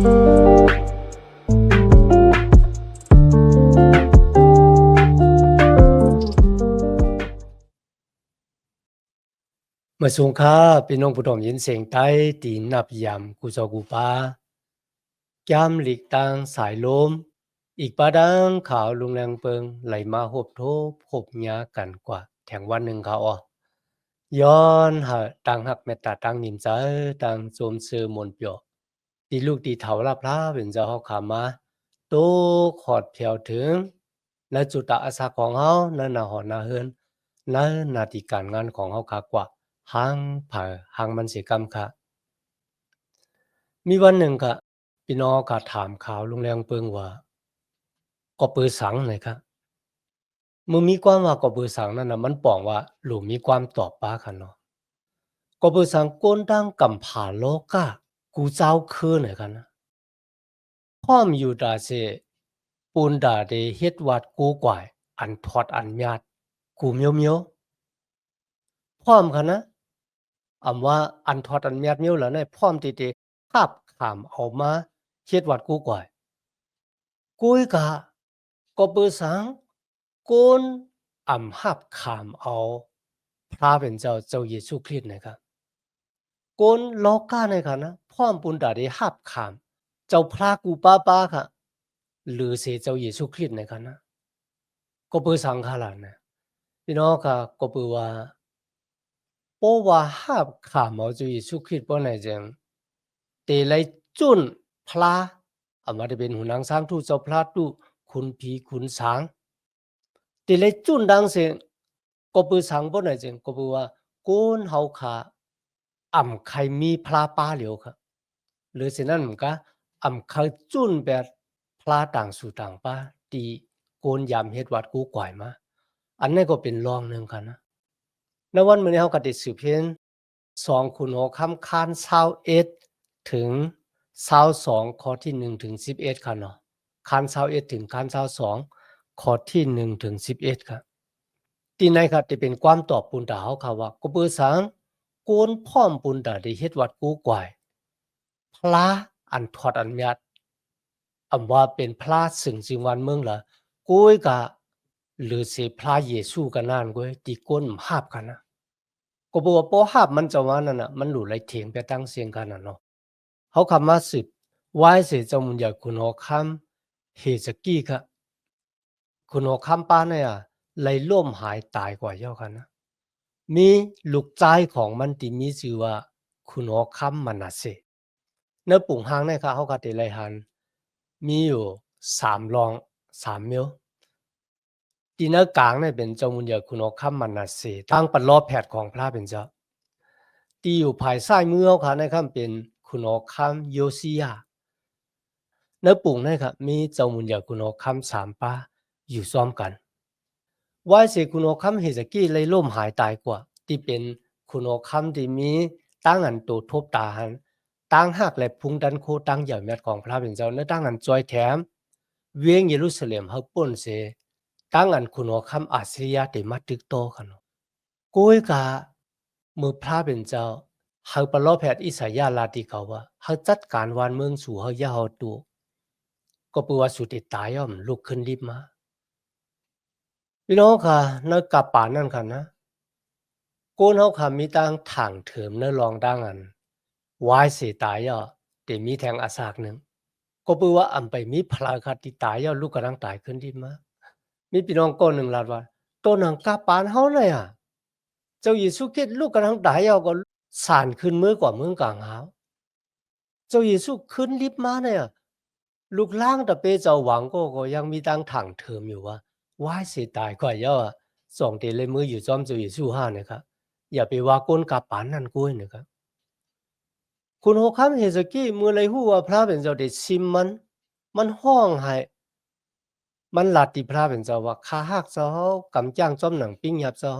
เมื่อสูงค่าพี่น้องผู้ดอมยินเสียงใต้ตีนับยำกูจอกูปาแก้มหลีกตังสายลมอีกปาดังขาวลุงแรงเปิงไหลมาหบโทบหบยากันกว่าแถงวันหนึ่งเขาย้อนหาตังหักเมตตาตังนิมใจตังโจมเสือมนเปียวตีลูกตีเถาลาพลาเป็นเจ้าเขาขามาโตขอดเพียวถึงและจุดตาอาสาของเขานั่นนาหอนาเฮือนนั่นนาทีการงานของเขาขากว่าหังผ่าหังมันเสียกรรมค่ะมีวันหนึ่งค่ะพี่น้องก็ถามข่าวลุงแรงเปิงว่าก็ปือสังเลยค่ะมึงมีความว่าก็ปือสังนั่นน่ะมันป้องว่าหลูมีความตอบป้าค่ะเนาะก็ปือสังก้นดังกำผาโลกะกูเจ้าคือไหนกันนะพร้อมอยู่ดาเซปูนดาเดเฮ็ดวัดกูกวายอันทอดอันญาติกูเมียวเมียวพร้อมค่ะนะว่าอันทอดอันญาติเมียวแล้วเนี่ยพร้อมที่จะคาบขามเอามาเฮ็ดวัดกูกวายกุยกะก็ปือสังก้นหับขามเอาพระเป็นเจ้าเยซูคริสต์นะครับก้นโลกาในค่ะนะพร้อมปุนดาได้หับขามเจ้าพระกูป้าค่ะหรือเสเจ้าเยซูคริสต์ในค่ะนะก็ปือสังขลานะพี่น้องค่ะก็ปือว่าเพราะว่าหับขามเอาเจ้าเยซูคริสต์ป้อไหนจังเตไลจุนพระมาได้เป็นหูนางสร้างทูตเจ้าพระตุคุณผีคุณสางติเลยจุนดังเสียงก็ปือสังป้อไหนจังก็ปือว่าก้นเฮาขาใครมีพระป้าเหลียวค่ะหรือสินั่นมันก็ใครจุนแบบพระต่างสู่ต่างป้าตีโกนยามเฮ็ดวัดกูก่อยมาอันนี้ก็เป็นรองหนึ่งค่ะนะในวันมื้อนี้เฮาก็ได้สืบเห็น2ขุนหัวค่ำคาน21ถึง22ข้อที่1ถึง11ค่ะเนาะคาน21ถึงคาน22ข้อที่1ถึง11ค่ะที่ไหนค่ะที่เป็นความตอบปุณตาเฮาค่ะว่าก็เบอร์สังโกนพร้อมปุณตาได้เฮ็ดวัดกูก่อยพระอันทอดอันญาติว่าเป็นพระสึงจึงวันเมืองละกุ้ยกะหรือสิพระเยซูกันนั่นกุ้ยที่ก้นหาบกันนะก็บอกว่าปอหาบมันจะว่านั่นน่ะมันหลุไหลเถียงไปตั้งเสียงกันน่ะเนาะเขาคำมาสืบไหว้เสียเจ้ามุญญาคุณหอคำเฮสกี้ค่ะคุณหอคำป้าเนี่ยไหลล่มหายตายกว่าเจ้ากันนะมีลูกใจของมันที่มีชื่อว่าคุณหอคำมานาเซเนื้อปุ่งหางเนี่ยค่ะเขาก็ติไหลหันมีอยู่3รอง3เมลที่เนื้อกลางเนี่ยเป็นเจ้ามุญญาคุณหอคำมานาเซตั้งปัดล้อแผดของพระเป็นเจ้าที่อยู่ภายใต้มือเขาค่ะนะครับเป็นคุณหอคำโยซิยาเนื้อปุ่งเนี่ยครับมีเจ้ามุญญาคุณหอคำ3ป้าอยู่ซ้อมกันว่าเสคุณหอคำเฮสกี้เลยล่มหายตายกว่าที่เป็นคุณหอคำที่มีตั้งอันโตทบตาหันตั้งหักและพุงดันโคตั้งใหญ่แมดของพระเป็นเจ้าเนื้อตั้งอันจอยแถมเวียงเยรูซาเล็มเฮาป่นเสตั้งอันคุณหอคำอาซียาเตมาตึกโตกันกุยกะมือพระเป็นเจ้าเฮาปลอแพทย์อิสายาลาติเขาว่าเฮาจัดการวานเมืองสู่เฮายาเฮาตูก็ปือว่าสุติตายย่อมลุกขึ้นรีบมาพี่น้องค่ะนักกะป่านั่นค่ะนะโกนเฮาค่ะมีตั้งถังเถิมเนื้อรองดังอันวายเสตายย่อแต่มีแทงอาสากหนึ่งก็ปือว่าไปมีพลาคติตายย่อลูกกำลังตายขึ้นรีบมามีพี่น้องก้นหนึ่งลาดว่าตัวหนังกะปานเฮาเลยเจ้าเยซูคริสต์ลูกกำลังตายย่อก็สานขึ้นมือกว่าเมืองกลางหาวเจ้าเยซูขึ้นลิฟต์มาเนี่ยลูกล่างตะเปเจ้าหวังก็ยังมีตั้งถังเทิมอยู่ว่าว้ายเสียตายกว่าเยอะสองเตเลยมืออยู่จอมเจ้าเยซูห้านะครับอย่าไปว่าก้นกาปานนั่นกุ้ยนะครับคุณโฮคัมเฮซกี้มือเลยหู้ว่าพระเป็นเจ้าเด็ดซิมมันห้องให้มันลาติพระเป็นเจ้าว่าคาหักเจ้ากำจ้างจอมหนังปิ้งหยับเจ้า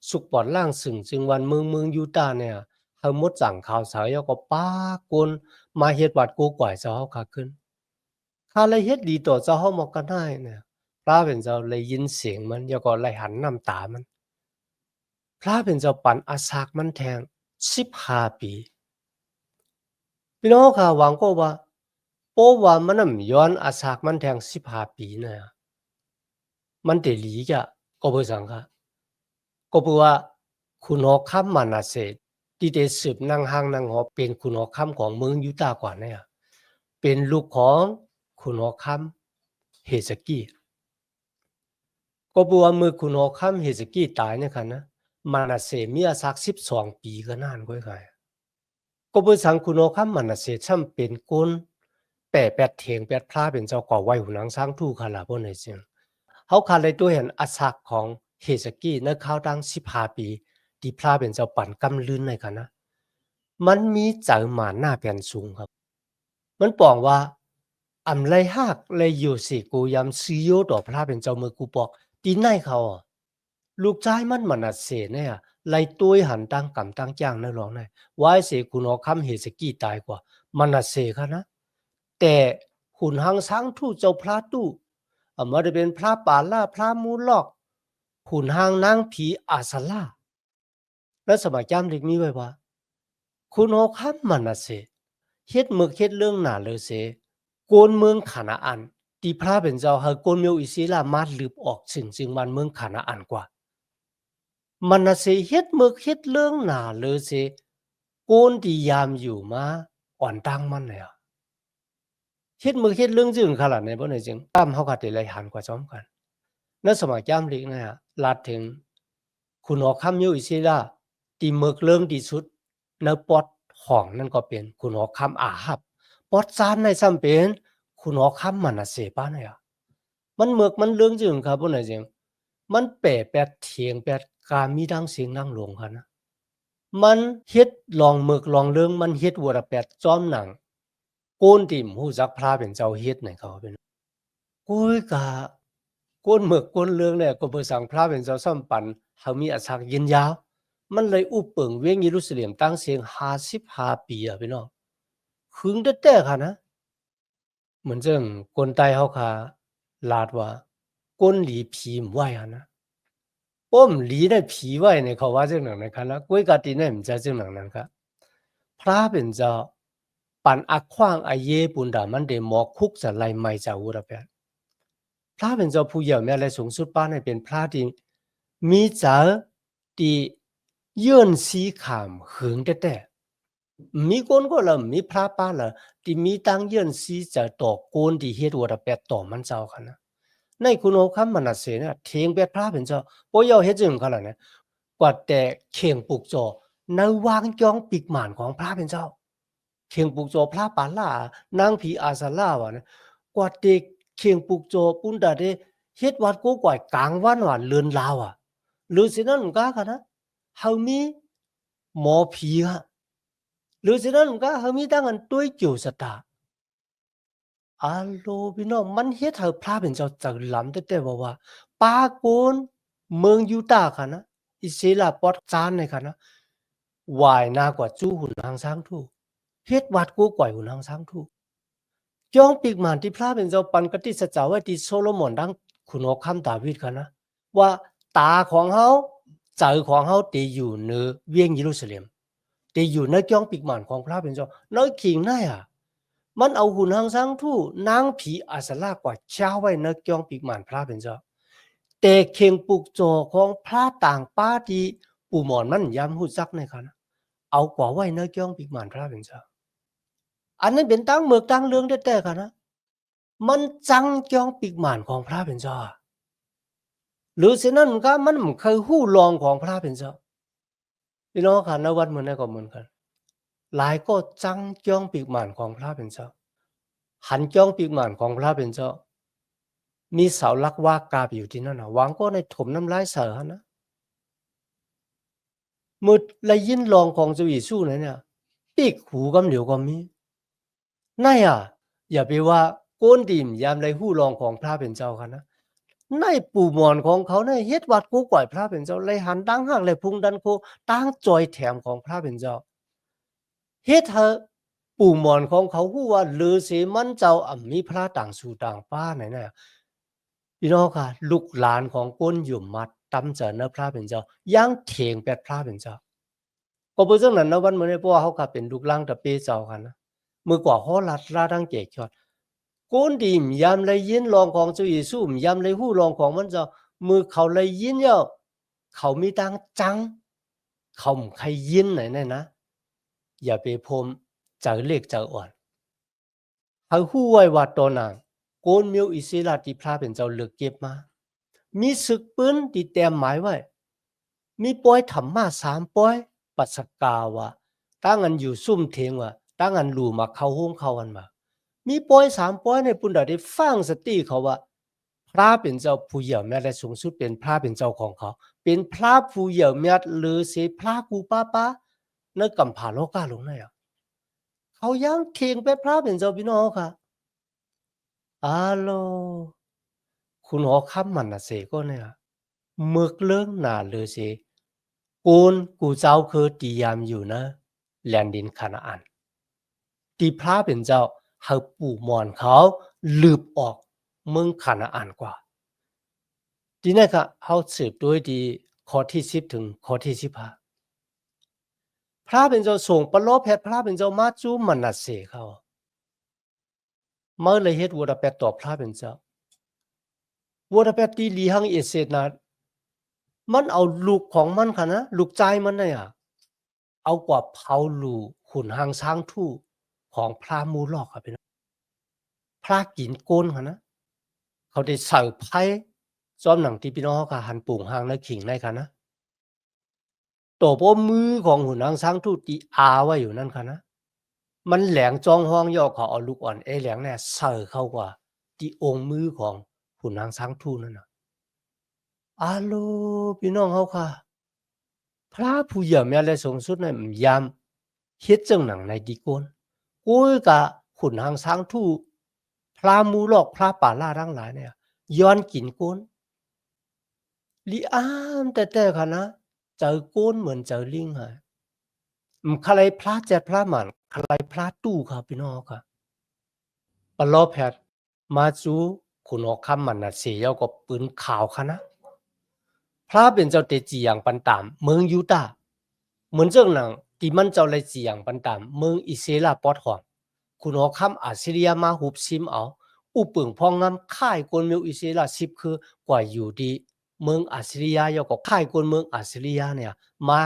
สุกปอดล่างสึงจึงวันเมืองยูตาเนี่ยเฮามดสั่งข่าวสายก็ป้ากนมาเฮ็ดวัดกูก่อยเจ้าขาขึ้นข้าเลยเฮ็ดดีต่อเจ้าเฮาหมอกกันได้เนี่ยพระเป็นเจ้าเลยยินเสียงมันแล้วก็เลยหันน้ำตามันพระเป็นเจ้าปันอาสากมันแทง15 ปีพี่น้องค่ะหวังก็ว่า เพราะว่ามันน่ะย้อนอาสากมันแทง15ปีน่ะมันได้หลีกะก็บ่สังคะก็เพราะว่าคุณหอค่ำมันน่ะเสร็จที่ได้สืบนั่งห้างนั่งหอเป็นคุณหอค่ำของเมืองยูตาห์กว่าเนี่ยเป็นลูกของคุณหอค่ำเฮเซกีก็เพราะว่าเมื่อคุณหอค่ำเฮเซกีตายเนี่ยค่ะนะมานาเสมีอาสัก12ปีก็นานกว่าไกก็เพื่อสังคุณหอค่ำมานาเสช่ำเป็นคนแปะแปดเถียงแปดพระเป็นเจ้าก่อไว้หูหนังสร้างทู่ค่ะล่ะบ่ไหนจึงเขาขาดเลยตัวเห็นอาสักของเฮเซกีในข้าวดัง15ปีที่พระเป็นเจ้าปั่นกำลื่นในค่ะนะมันมีเจอหมาหน้าแผ่นสูงครับมันปองว่าอำไรหากเลยอยู่สิกูยำซื้อโยต่อพระเป็นเจ้ามือกูบอกตีนายเขาอ่ะลูกชายมันมันน่ะเสเนี่ยไล่ตัวหันตั้งกำตั้งจ้างนั่นหรอกนะว่าเสคุณเอาคำเฮสกี้ตายกว่ามันน่ะเสค่ะนะแต่ขุนหังสังทู่เจ้าพระตู้มาได้เป็นพระป่าล่าพระมูลอกขุนหังนางผีอาสลาและสมัยจำเด็กนี้ไว้ว่าคุณเอาคำมันน่ะเสเฮ็ดมึกเฮ็ดเรื่องหนาเลยเสโกนเมืองคานาอันที่พระเป็นเจ้าเฮาโกนเมียวอิสลามมาลืบออกซึ่งมันเมืองคานาอันกว่ามันน่ะสิเฮ็ดมึกเฮ็ดเรื่องหนาเลยสิโกนที่ยามอยู่มาอ่อนตั้งมันเลยอะเฮ็ดมึกเฮ็ดเรื่องจึงขนาดไหนบ่ได้จึงตามเฮาก็ได้เลยหันกว่าจ้อมกันในสมัยจามลิกนะฮะลาดถึงคุณออกคำอยู่อิสิลาที่มึกเรื่องที่สุดในปอดห้องนั่นก็เป็นคุณออกคำอาหับปอดซานในซ้ำเป็นคุณออกคำมันน่ะเสปานเนี่ยมันมึกมันเรื่องจึงครับบ่ได้จึงมันแปะแปดเถียงแปดกามีดังเสียงดังหลงค่ะนะ มันเฮ็ดลองมึกลองเรื่องมันเฮ็ดวัวละแปดจอมหนังโกนติ่มฮู้จักพระเป็นเจ้าเฮ็ดให้เขาเป็นโอ้ยกะโกนมึกโกนเรื่องเนี่ยก็เพื่อสั่งพระเป็นเจ้าซ้ำปันเฮามีอาศักยินยาวมันเลยอุเปิงเวียงเยรูซาเล็มตั้งเสียง55ปีอะพี่น้องขึงแท้ๆค่ะนะเหมือนจังคนใต้เฮาค่ะลาดว่าก้นหลีผีมไหวอะนะ ป้อมหลีได้ผีไว้ในเขาว่าจังหนังนะคะนะกุ้ยกาตีเนี่ยมันจะจังหนังนั้นค่ะพระเป็นเจ้าปันอักขว้างอาเยปุนดามันเดหมอกคุกจะไล่ไม่จากอุระเปียพระเป็นเจ้าผู้ใหญ่แม่และสูงสุดป้านให้เป็นพระที่มีเจ้าที่ยื่นสีขามหึงแต่มีคนก็ละมีพระป้าละที่มีตั้งยื่นสีจะต่อโกนที่เฮ็ดอุระเปียต่อมันเจ้าค่ะนะ ในคุณโอคำมันน่ะเสเนี่ยเทียงเบ็ดพระเป็นเจ้าบ่ยอเฮ็ดจึงขนาดนั้นกว่าแต่เข่งปลูกจอในวางจองปีกหม่านของพระเป็นเจ้าเข่งปลูกจอพระปาล่านางผีอาสาลาว่านะกว่าแต่เข่งปลูกจอปุ้นดาเดเฮ็ดวัดกูก่อยกลางวันว่าเลือนลาวอ่ะหรือสินั้นกะค่ะนะเฮามีหมอผีอะหรือสินั้นกะเฮามีตั้งอันตุ้ยจู่สตา อาโลพี่น้องมันเฮ็ดให้พระเป็นเจ้าจักล้ำแต่ว่าปาโกนเมืองยูตาห์ค่ะนะอิเสลาปอดจานในค่ะนะวายหน้ากว่าจู้หุ่นหางช้างทู่เฮ็ดวัดกูก่อยหุ่นหางช้างทู่จ้องปีกหม่านที่พระเป็นเจ้าปันกติสเจ้าไว้ที่โซโลมอนดังขุนหอกคำดาวิดค่ะนะว่าตาของเฮาใจของเฮาติอยู่เหนือเวียงเยรูซาเล็มติอยู่ในจ้องปีกหม่านของพระเป็นเจ้าน้อยขิงได้อะ มันเอาหุ่นหางสังทู่นางผีอาสลากว่าเช้าไว้ในกองปีกหมานพระเป็นเจ้าแต่เข่งปลูกโจของพระต่างป้าที่ปู่หมอนมันย้ำหู้จักในคันเอากว่าไว้ในกองปีกหมานพระเป็นเจ้าอันนั้นเป็นตั้งเมือกตั้งเรื่องแต่ๆกันนะมันจังจองปีกหมานของพระเป็นเจ้าหรือเช่นนั้นก็มันเคยหู้ลองของพระเป็นเจ้าพี่น้องค่ะในวัดเหมือนในก็เหมือนกันหลายก็จังจองปีกหมานของพระเป็นเจ้าหันจ้องปีกหม่านของพระเป็นเจ้ามีเสาลักว่ากาบอยู่ที่นั่นนะวางก็ในถมน้ำลายเสือนะมืดและยินลองของเจ้าหญิสู้เนี่ยปีกหูกำเหลียวก็มีนั่นอย่าไปว่าโกนดิมยามไรหู้ลองของพระเป็นเจ้าค่ะนะในปู่มอนของเขาในเฮ็ดวัดกูก่อยพระเป็นเจ้าเลยหันตั้งหักเลยพุงดันโคตั้งจอยแถมของพระเป็นเจ้าเฮ็ดเธอปู่มอนของเขาฮู้ว่าลือสีมันเจ้ามีพระต่างสู่ต่างป้าไหนน่ะ พี่น้องค่ะลูกหลานของก้นหยุ่มมัดตำเจอเนื้อพระเป็นเจ้าย่างเถียงแปดพระเป็นเจ้าก็เพื่อเรื่องนั้นนะวันเมื่อในพวกเขาก็เป็นลูกล่างตะเปเจ้ากันนะเมื่อกว่าเขาลัดราดังเจกชอด ก้นดีมยามเลยยินรองของเจ้าเยซูยามเลยหู้รองของมันเจ้ามือเขาเลยยินเยาเขามีตังจังเขาใครยินไหนแน่นะอย่าไปพมเจอเล็กเจออ่อนเขาหู้ไว้ว่าตอนนั้นโกนมิวอิสราที่พระเป็นเจ้าเลือกเก็บมามีศึกปืนที่เตรียมหมายไว้มีปอยธรรมา3ปอยปัสกาวะตั้งอันอยู่ซุ่มเทงว่าตั้งอันหลู่มาเข้าห้องเข้าอันมามีปอย3ปอยในปุ่นได้ฟังสติเขาว่าพระเป็นเจ้าผู้เยี่ยมแม้และสูงสุดเป็นพระเป็นเจ้าของเขาเป็นพระผู้เยี่ยมแม้หรือเสพระกูป้าในกำผาโลกาลงไหนอ่ะเขายังเทียงไปพระเป็นเจ้าพี่น้องค่ะอาโลคุณหอคำมันน่ะเสก็เนี่ยมึกเรื่องหนาเลยเสกูนกูเจ้าคือตียามอยู่นะแลนดินคานาอันตีพระเป็นเจ้าเฮาปู่มอนเขาลืบออกเมืองคานาอันกว่าทีนี้ค่ะเฮาสืบด้วยดีข้อที่10ถึงข้อที่15พระเป็นเจ้าส่งปะโลแพทย์พระเป็นเจ้ามาจูมันน่ะเสเขาเมื่อเลยเฮ็ดวัวแปดต่อพระเป็นเจ้าวัวแปดตีลีหังเอเสนามันเอาลูกของมันค่ะนะลูกใจมันเนี่ยเอากว่าเผาลูกขุนหางช้างทู่ของพระมูลอกค่ะพี่น้องพระกินโกนค่ะนะเขาได้ใส่ไพ่ซ้อมหนังที่พี่น้องค่ะหันปุ่งหางในขิงในค่ะนะตัวโป้มือของขุนหางช้างทู่ตีอาไว้อยู่นั่นค่ะนะมันแหลงจองห้องย่อเขาเอาลูกอ่อนแหลงเนี่ยใส่เข้ากว่าที่องค์มือของขุนหางช้างทู่นั่นน่ะอาโลพี่น้องเฮาค่ะพระผู้เยี่ยมแม้และสูงสุดนั้นยามเฮ็ดจังหนังในดีโกนโอ้ยกะขุนหางช้างทู่พระมูลอกพระป่าล่าทั้งหลายเนี่ยย้อนกินโกนลิอามแต่ค่ะนะเจอโกนเหมือนเจอลิงค่ะใครพระแจดพระหมันใครพระตู้ครับพี่น้องค่ะปลอแพทย์มาจูขุนออกคำมันน่ะเสียเอากับปืนขาวค่ะนะพระเป็นเจ้าเตจีอย่างปันตามเมืองยูดาห์เหมือนเจ้าหนังที่มันเจ้าเลยจีอย่างปันตามเมืองอิสราปอดหอมคุณหอคำอาซิริยามาหุบซิมเอาอุปึงพองงำค่ายกวนเมืองอิสราสิบคือกว่าอยู่ดีเมืองอาซิริยายก็ค่ายกวนเมืองอาซิริยาเนี่ยมา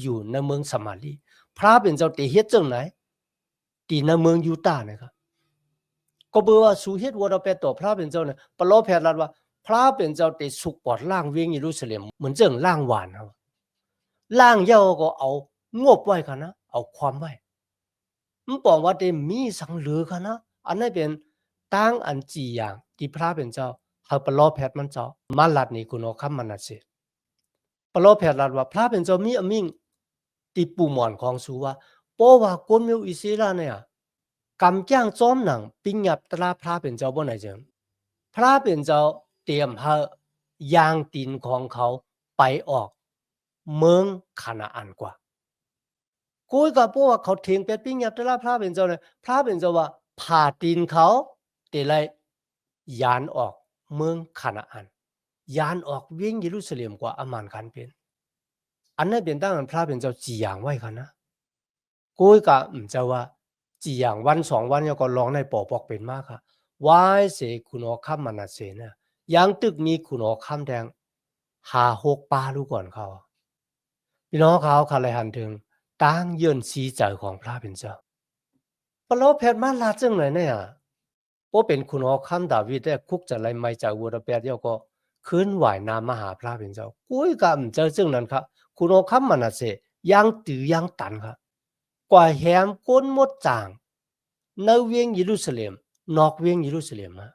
อยู่ในเมืองสมาลีพระเป็นเจ้าเตเฮ็ดจังไหนที่ในเมืองยูดาห์นะครับก็เบอว่าสูเฮ็ดวัวเราไปต่อพระเป็นเจ้าเนี่ยปลอแพทย์รัดว่าพระเป็นเจ้าเตสุกปอดล่างเวียงเยรูซาเล็มเหมือนเจิงล่างหวานครับล่างเย้าก็เอางบไว้ค่ะนะเอาความไว้มันบอกว่าได้มีสังเหลือค่ะนะอันนั้นเป็นตั้งอันจีอย่างที่พระเป็นเจ้าเฮาปลอแพทย์มันเจ้ามาลัดนี่คุณเอาคำมันน่ะสิปลอแพทย์รัดว่าพระเป็นเจ้ามีอมิ่งที่ปู่หมอนของสูว่าเพราะว่าคนมิวอิสราเนี่ยกำจ้างจอมหนังปิงยับตราพระเป็นเจ้าบ่ไหนจังพระเป็นเจ้าเตรียมเฮายางตีนของเขาไปออกเมืองคานาอันกว่ากูก็เพราะว่าเขาเถียงเป็ดปิ้งยับตราพระเป็นเจ้าเนี่ยพระเป็นเจ้าว่าผ่าตีนเขาเตไลยานออกเมืองคานาอันยานออกเวียงเยรูซาเล็มกว่าอามานคันเป็นอันนั้นเป็นตั้งพระเป็นเจ้าจีอย่างไว้ค่ะนะกูก็เจ้าว่าจีอย่างวัน2วันก็ลองในปอปอกเป็นมากค่ะวายเสคุณอคัมมันเสเนี่ยยังตึกมีคุณอคัมแดง5-6ปาลูกก่อนเขาพี่น้องเขาค่ะเลยหันถึงตั้งเยื่นสีใจของพระเป็นเจ้าปลอแพทย์มาลาดจังเลยเนี่ยโอเป็นคุณอคัมดาวิดได้คุกจะไรไม่จากวัวแปดเดียวก็ขึ้นไหวนามมหาพระเป็นเจ้ากุ้ยกับเจอจึงนั้นครับคุณอคัมมันเสยังตือยังตันครับกว่าแหมก้นมดจางในเวียงเยรูซาเล็มนอกเวียงเยรูซาเล็มฮะ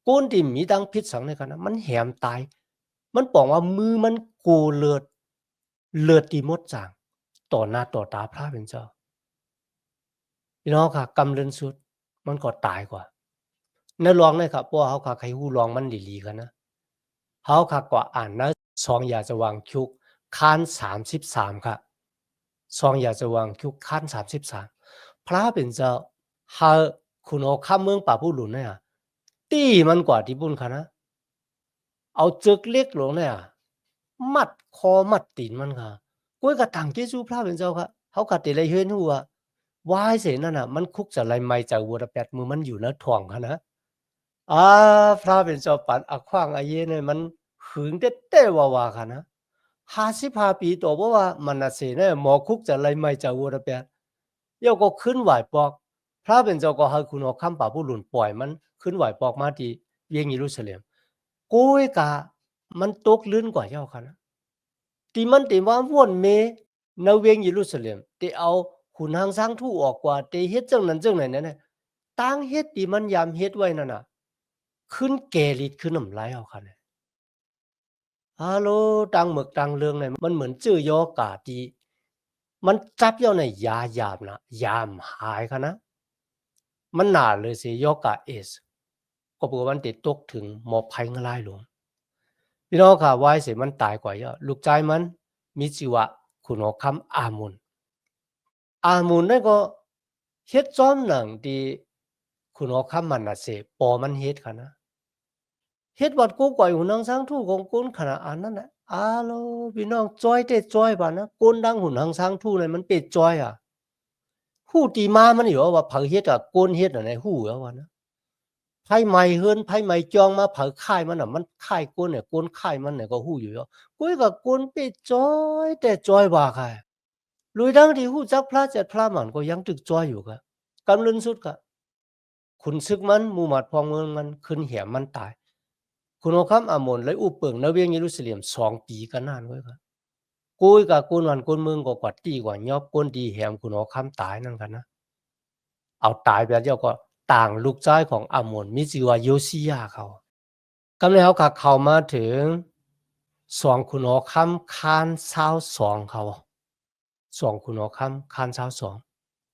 ก้นที่มีดังพิษสังในกันนะมันแหมตายมันบอกว่ามือมันโกเลือดที่มดจางต่อหน้าต่อตาพระเป็นเจ้าพี่น้องค่ะกำเรินสุดมันก็ตายกว่าในลองนะครับเพราะเขาค่ะใครหูลองมันหลีๆกันนะเขาค่ะก็อ่านนะซองอยากจะวางชุกคัน33ค่ะซองอยากจะวางชุกคัน33พระเป็นเจ้าเฮาคุณเอาข้ามเมืองป่าผู้หลุนเนี่ยตีมันกว่าที่บุญค่ะนะเอาจึกเล็กลงเนี่ยมัดคอมัดตีนมันค่ะก้วยกระถังเจซูพระเป็นเจ้าค่ะเขากัดติเลยเห็นหัว วายเสนั่นน่ะมันคุกจะไรไม่จากวัวแปดมือมันอยู่นะถ่วงค่ะนะพระเป็นเจ้าปัดอักขวางอาเยเนี่ยมันหึงเต้ว่าค่ะนะ55 ปีตัวเพราะว่ามันน่ะเสเนี่ยหมอคุกจะไรไม่จากวัวแปดเดี๋ยวก็ขึ้นไหวปอกพระเป็นเจ้าก็ให้คุณเอาคำป่าผู้หลุนปล่อยมันขึ้นไหวปอกมาที่เวียงเยรูซาเล็มโก้ยกะมันตกลื่นกว่าเจ้าค่ะนะที่มันติว่าวนเมในเวียงเยรูซาเล็มที่เอาขุนหางสร้างทู่ออกกว่าที่เฮ็ดจังนั้นจังไหนนั่นน่ะตั้งเฮ็ดที่มันยามเฮ็ดไว้นั่นน่ะขึ้นแก่ฤทธิ์ขึ้นน้ำลายเอาค่ะเนี่ยฮัลโหลตังหมึกตังเรื่องเนี่ยมันเหมือนจื้อยอกาที่มันจับอยู่ในยาหยาบนะยามหายค่ะนะมันหนาเลยสิยอกาเอสก็บอกว่ามันติดตกถึงหมอภัยงลายหลวงพี่น้องค่ะวายเสียมันตายกว่าเยอะลูกชายมันมีชื่อว่าคุณหมอคำอามุนนั่นก็เฮ็ดซ้อมหนังที่คุณหมอคำมันน่ะเสปอมันเฮ็ดค่ะนะเฮ็ดวัดกูก่อยหูนางช้างทู่ของกุนขนาดอันนั้นน่ะโลพี่น้องจ้อยเตจ้อยบานะกุนดังหูนางช้างทู่เลยมันเป็ดจ้อยอะฮู้ตีมามันอยู่ว่าเผาเฮ็ดอะกุนเฮ็ดอะในฮู้แล้วว่านะไผใหม่เฮินไผใหม่จองมาเผาค่ายมันน่ะมันค่ายกุนเนี่ยกุนค่ายมันเนี่ยก็ฮู้อยู่แล้วกุยก็กุนเป็ดจ้อยแต่จ้อยว่าค่ะลุยดังที่ฮู้จักพระเจ็ดพระมันก็ยังตึกจ้อยอยู่กะกำลืนสุดกะขุนศึกมันหมู่หมัดพองเมืองมันขึ้นเหี่ยมมันตาย คุณเอาคำอามนเลยอุปเปิงนเวียงเยรูซาเล็ม2 ปีกันนานไว้ครับกุยกับกุนวันกุนเมืองก็กว่าตีกว่ายอบกุนดีแหมคุณเอาคำตายนั่นกันนะเอาตายไปแล้วก็ต่างลูกชายของอามนมีชื่อว่าโยซียาเขากำลังเขาเข้ามาถึงคุณเอาคำคาน22เขาคุณเอาคำคาน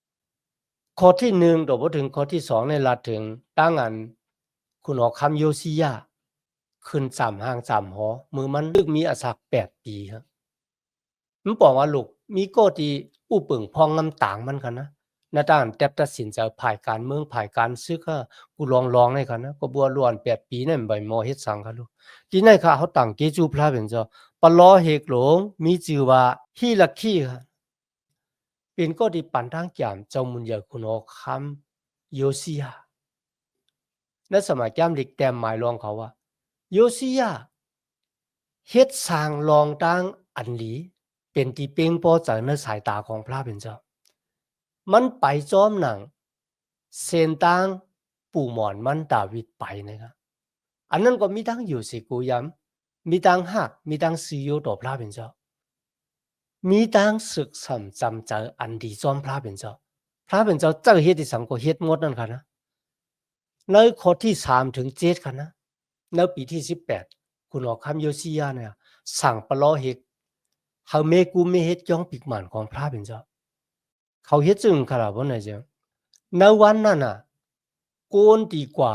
22ข้อที่1ตัวบ่ถึงข้อที่2ในลัดถึงตั้งอันคุณเอาคำโยซียาขึ้น3ห้าง3หอมือมันลึกมีอาศัก8 ปีครับมันบอกว่าลูกมีโกที่อู้ปึงพองงำต่างมันกันนะหน้าต่างแตบตัดสินใจภายการเมืองภายการซึกอะกูลองให้กันนะก็บัวล้วน8 ปีนั่นใบมอเฮ็ดสังกันลูกที่ไหนค่ะเขาต่างเกจูพระเป็นเจ้าปะล้อเฮกหลงมีชื่อว่าฮีลักคีค่ะเป็นก็ที่ปันทางแก้มเจ้ามุนเหยาคุณออคำโยซียาในสมัยแก้มเด็กแต้มหมายรองเขาว่าโยซียาเฮ็ดสร้างรองตั้งอันหลีเป็นที่เป้งพอใจในสายตาของพระเป็นเจ้ามันไปจอมหนังเส้นตางปู่หมอนมันดาวิดไปนะครับอันนั้นก็มีทั้งอยู่สิกูย้ำมีทั้งหักมีทั้งซีโอต่อพระเป็นเจ้ามีทั้งศึกษาจำเจออันดีจอมพระเป็นเจ้าพระเป็นเจ้าเจ้าเฮ็ดที่สังก็เฮ็ดหมดนั่นค่ะนะในข้อที่3ถึง7ค่ะนะในปีที่18คุณออกคำโยซียาเนี่ยสั่งปะล้อเฮกเฮาเมกูเมเฮ็ดย่องปิกหมันของพระเป็นเจ้าเขาเฮ็ดจึงขนาดว่าไหนเจ้าในวันนั้นน่ะโกนดีกว่า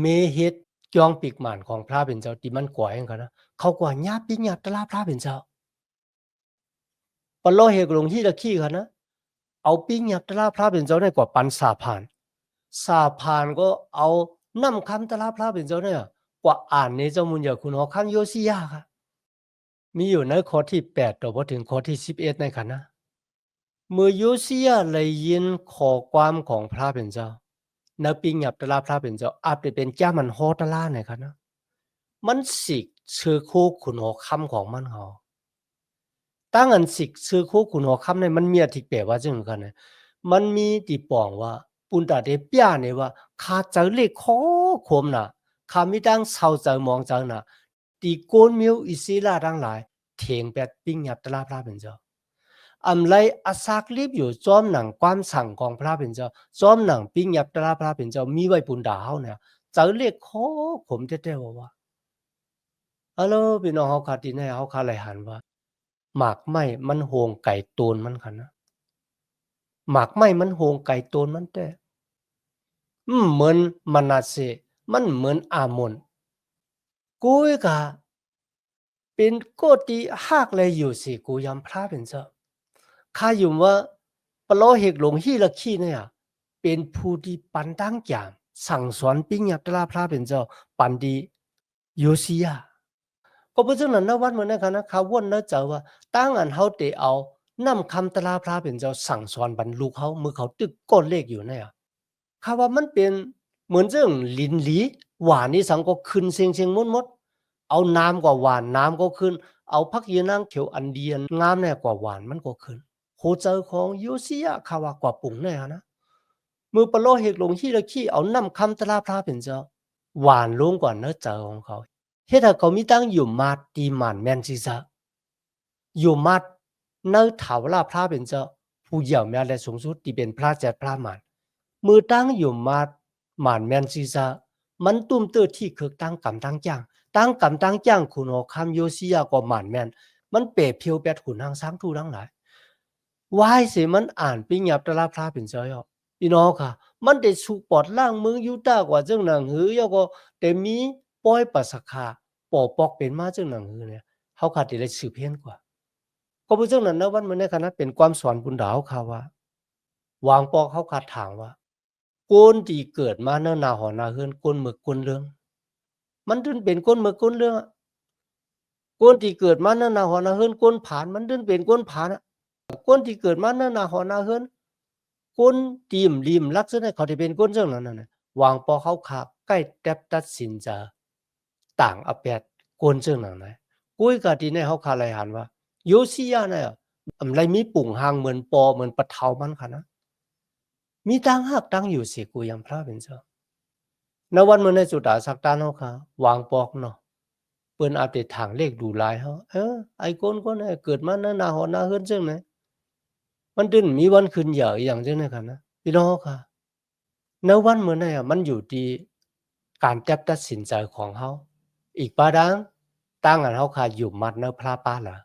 เมเฮ็ดย่องปิกหมันของพระเป็นเจ้าที่มันกว่าแห่งค่ะนะเขากว่าญาปิญาตลาพระเป็นเจ้าปะล้อเฮกลงที่ตะขี้ค่ะนะเอาปิญาตลาพระเป็นเจ้าได้กว่าปันสาพานก็เอานำคำตลาพระเป็นเจ้าเนี่ยกว่าอ่านในเจ้ามุนอย่าคุณหอคำโยซียาค่ะมีอยู่ในข้อที่8ต่อพอถึงข้อที่11ในค่ะนะเมื่อโยซียาเลยยินขอความของพระเป็นเจ้าในปิญาตลาพระเป็นเจ้าอาจจะเป็นจ้ามันโฮตลาในค่ะนะมันสิกชื่อคู่คุณหอคำของมันเขาตั้งอันสิกชื่อคู่คุณหอคำในมันมีอธิแปลว่าจังกันนะมันมีที่ปองว่าปุนตาเดเปียเนี่ยว่าข้าเจอเลขขอขมน่ะข้ามีดังเศร้าเจอมองเจอน่ะตีโกนมิวอิสิลาทั้งหลายเถียงแบบปิ้งหยับตลาพระเป็นเจ้าอำไลอาศักรีบอยู่จอมหนังความสั่งของพระเป็นเจ้าจอมหนังปิ้งหยับตลาพระเป็นเจ้ามีไว้ปุนดาเฮาเนี่ยเจอเลขขอขมแท้ๆว่าฮัลโหลพี่น้องเฮาขาดที่ไหนเฮาขาไหลหันว่าหมากไม้มันโหงไก่ตูนมันคั่นนะหมากไม้มันโหงไก่ตูนมันแต่เหมือนมนาเสมันเหมือนอามนกุยกะเป็นโกติหากเลยอยู่สิกูยำพระเป็นเจ้าข้าอยู่ว่าปะโลเหกหลงฮีละขี้เนี่ยเป็นผู้ที่ปันตั้งจามสั่งสอนปิ้งยับตลาพระเป็นเจ้าปันดีโยซียาก็เพราะฉะนั้นนะวันเหมือนกันนะเขาวนนะเจ้าว่าตั้งอันเฮาเตเอา นำคำตราพระเป็นเจ้าสั่งสอนบรรลุเขามือเขาตึกก้นเลขอยู่เนี่ยข้าว่ามันเป็นเหมือนเรื่องลินหลีหวานนี่สังก็ขึ้นเสียงมดเอาน้ำกว่าหวานน้ำก็ขึ้นเอาพักยีนางเขียวอันเดียนงามแน่กว่าหวานมันก็ขึ้นโคเจอของโยซิยะข้าว่ากว่าปุ่งแน่นะมือปะโลเฮกลงที่ละขี้เอานำคำตราพระเป็นเจ้าหวานลงกว่าเนื้อเจอของเขาเฮ็ดให้เขามีตั้งอยู่มาตีหมันแม่นซิซะอยู่มาเนื้อถาวราพระเป็นเจ้าผู้เหี่ยวแม่และสูงสุดที่เป็นพระเจ้าพระหมันมือตั้งอยู่มาหมันแม่นซิซะมันตุ้มเตอที่คือตั้งกำตั้งจ้างตั้งกำตั้งจ้างคุณโอคำโยซิยะก็หมันแม่นมันเปรเพียวแปดขุนทางสังทูทั้งหลายวายสิมันอ่านปิญญาตราพระเป็นเจ้าย่อพี่น้องค่ะมันได้สุปอดล่างเมืองยุตากว่าจังหนังหือยก็แต่มีป้อยปัสคาปอปอกเป็นมาจังหนังหือเนี่ยเฮาขาดได้สืบเห็นกว่าก็บ่จังนั้นนะวันมื้อในคณะเป็นความสอนบุญดาวค่ะว่าวางปอกเฮาขาดถางว่าคนที่เกิดมาเนิ่นนาหอนาเฮือนคนหมึกคนเรื่องมันถึงเป็นคนหมึกคนเรื่องคนที่เกิดมาเนิ่นนาหอนาเฮือนคนผานมันถึงเป็นคนผานคนที่เกิดมาเนิ่นนาหอนาเฮือนคนตีมริมลักษณะเขาที่เป็นคนจังนั้นน่ะวางปอเฮาขาใกล้แตบตัดสินจะต่างอแปดคนจังนั้นนะกุยกะที่ในเฮาคาไลหันว่าโยซิยะน่ะอำไรมีปุ่งหางเหมือนปอเหมือนปะเทามันค่ะนะมีตั้งหักตั้งอยู่สิกูยังพระเป็นเจ้าณวันมื้อในสุดาสักตานเฮาค่ะวางปอกเนาะเปิ้นอาจไปทางเลขดูหลายเฮาไอ้คนๆเกิดมาหน้าหอหน้าเฮือนจังไหนมันดึนมีวันขึ้นเหยาอหย่างจังได๋ค่ะนะพี่น้องค่ะณวันมื้อนั้นมันอยู่ที่การจับตัดสินใจของเฮาอีกปาดังตั้งอันเฮาค่ะอยู่มัดในพระป่าล่ะ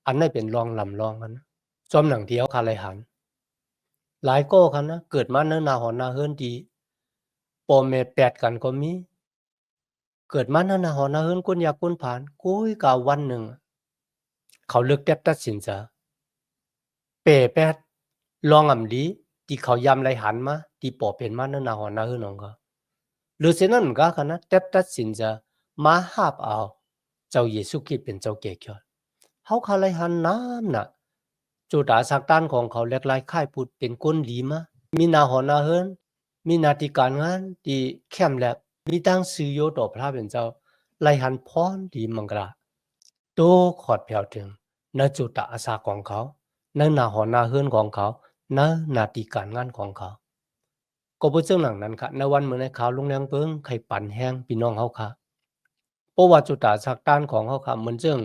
อันนั้นเป็นรองลำรองกันนะจอมหนังที่เฮาค่ะเลยหันหลายก็คันนะเกิดมาในหน้าหอหน้าเฮือนดีพ่อแม่แปดกันก็มีเกิดมาในหน้าหอหน้าเฮือนคนยากคนผานกุยกะวันหนึ่งเขาเลือกจับตัดสินใจเป๋แปดลองอำดีที่เขายำไรหันมาที่ป่อเป็นมาในหน้าหอหน้าเฮือนของเขาหรือฉะนั้นก็คันนะจับตัดสินใจมาหาบเอาเจ้าเยซูคริสต์เป็นเจ้าเกศเฮาคาไลหันน้ำน่ะจุดาสักด้านของเขาเล็กลายค่ายพุดเป็นก้นดีมามีหน้าหอหน้าเฮือนมีหน้าที่การงานที่เข้มแลบมีตั้งซื้อโยต่อพระเป็นเจ้าไลหันพรดีมังกราโตขอดแผ่วถึงณจุดอาสาของเขาณหน้าหอหน้าเฮือนของเขาณหน้าที่การงานของเขาก็บ่เชิงหนังนั้นค่ะในวันมื้อในข่าวลงแรงเปิงไข่ปั่นแห้งพี่น้องเฮาค่ะเพราะว่าจุดาสักด้านของเฮาค่ะเหมือนเจิง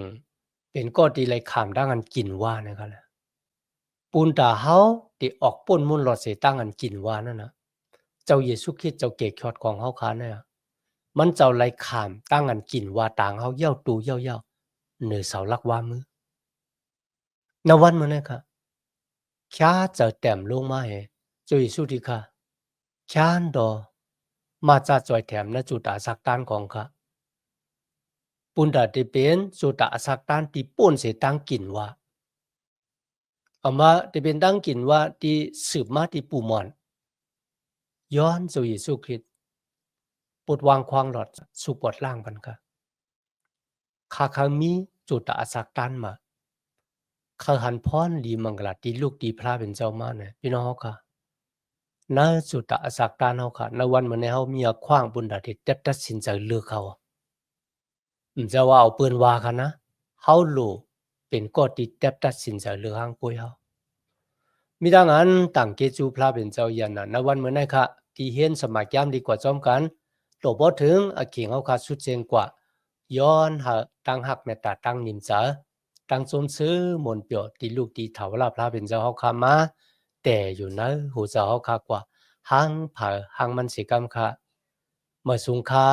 เป็นก้อที่ไหลข้ามดังอันกินว่านะครับ ปูนตาเฮาที่ออกป่นมุ่นหลอดเสตั้งอันกินว่านั่นน่ะเจ้าเยซูคริสต์เจ้าเกศคอดของเฮาคาเนี่ยมันเจ้าไหลข้ามตั้งอันกินว่าต่างเฮาเย้าตูเย้าๆเหนือเสาหลักว่ามือณวันมื้อนั้นค่ะข้าเจ้าแต้มลงมาให้เจ้าเยซูที่ค่ะข้านดอมาจากจอยแถมณจุดอาสักตานของข้าปุนตาที่เป็นจุดอาสักตานที่ป่นเสตั้งกินว่าเอามาที่เป็นตั้งกินว่าที่สืบมาที่ปู่หม่อนย้อนเจ้าเยซูคริสต์ปลดวางความหลอดสู่ปลดล่างบันค่ะข้ามีจุดอาสักตันมาข้าหันพรดีมังกลาดีลูกดีพระเป็นเจ้ามาเนี่ยพี่น้องเฮาค่ะณจุดอาสักตันเฮาค่ะณวันมื้อนี้เฮามีขว้างบุญดาที่ตัดสินใจเลือกเขาจะว่าเอาปืนว่ากันนะเฮารู้เป็นก็ที่ตัดสินใจเลือกทางป่วยเฮามีดังนั้นตั้งเกจูพระเป็นเจ้ายันน่ะณวันมื้อนี้ค่ะที่เห็นสมัครยามดีกว่าจอมกันโตบ่ถึงเข่งเฮาค่ะสุดเจนกว่าย้อนหาตั้งหักเมตตาตั้งนิมจาตั้งสมซื้อมนต์เปียวที่ลูกที่เฒ่าลาพระเป็นเจ้าเฮาค่ะมาแต่อยู่นะหูเจ้าเฮาค่ะกว่าหังผาหังมันสิกรรมค่ะเมื่อสูงค่า